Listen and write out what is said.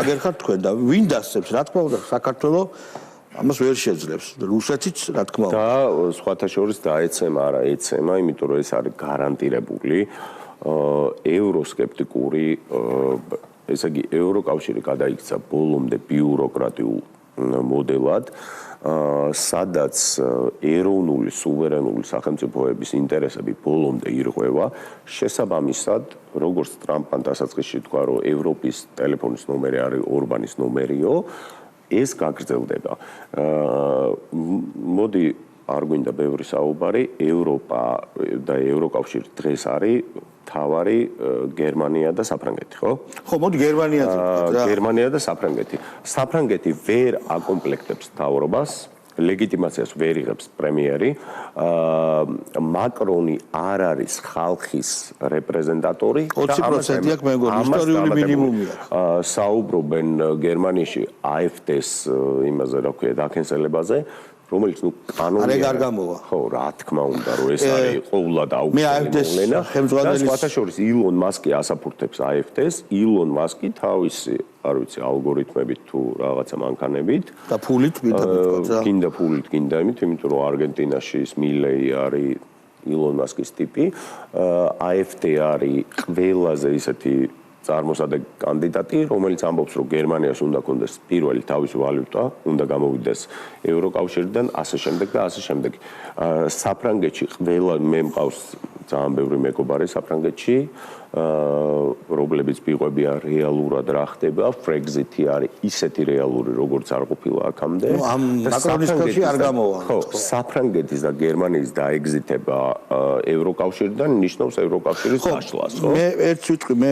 აგერ ხართ თქვენ და ვინ დასწრებს, რა თქმა უნდა, საქართველოს ამას ვერ შეძლებს. რუსეთიც, რა თქმა უნდა. და სხვათა შორის დაეცემა, არა ეცემა, იმიტომ რომ ეს არის გარანტირებული ევროსკეპტიკური, ესე იგი ევროკავშირი გადაიქცა ბოლომდე ბიუროკრატიულ მოდელად, სადაც ეროვნული სუვერენული სახელმწიფოების ინტერესები ბოლომდე ირღვევა, შესაბამისად, როგორც ტრამპთან დასაწყისში თქვა, რომ ევროპის ტელეფონის ნომერი არის ორბანის ნომერიო, ეს გაგრძელდება. მოდი არ გვინდა ბევრი საუბარი, ევროპა და ევროკავშირი დღეს არის თავარი გერმანია და საფრანგეთი, ხო? ხო, მოდი გერმანიაზე ვთქვათ. გერმანია და საფრანგეთი. საფრანგეთი ვერ აკომპლექტებს მთავრობას, ლეგიტიმაციას ვერ იღებს პრემიერი. მაკრონი არ არის ხალხის რეპრეზენტატორი. 20% აქვს მეგობრებო, ისტორიული მინიმუმია. საუბრობენ გერმანიაში AfD-ს იმაზე, რა ქვია, დაქენსელებაზე. რომელიც ნუ კანონია. არ გამოვა. ხო, რა თქმა უნდა, რომ ეს არის ყოვლად აუცილებელი მე ხელმძღვანელის სხვათა შორის ილონ მასკი ასაფურთებს AfD-ს, ილონ მასკი თავისი, არ ვიცი, ალგორითმებით თუ რაღაცა მანქანებით და ფულით მინდა მეთქვა რა. კიდე ფულით, კიდე იმიტომ რომ არგენტინაში ის მილეი არის ილონ მასკის ტიპი, AfD არის ყველაზე ისეთი წარმოსადეგ კანდიდატი, რომელიც ამბობს, რომ გერმანიას უნდა კონდეს პირველი თავისი ვალუტა, უნდა გამოვიდეს ევროკავშირიდან, ასე შემდეგ და ასე შემდეგ. საფრანგეთში ყველა მე მყავს ძალიან ბევრი მეგობარი საფრანგეთში, რომლებიც მიყვებიან რეალურად რა ხდება, Brexit-ი არის ისეთი რეალური, როგორც არ ყოფილა აქამდე. ამ მაკრონის ხელში არ გამოვა. ხო, საფრანგეთის და გერმანიის დაეგზიტება ევროკავშირიდან ნიშნავს ევროკავშირის დაშლას, ხო? მე ერთ სიტყვი მე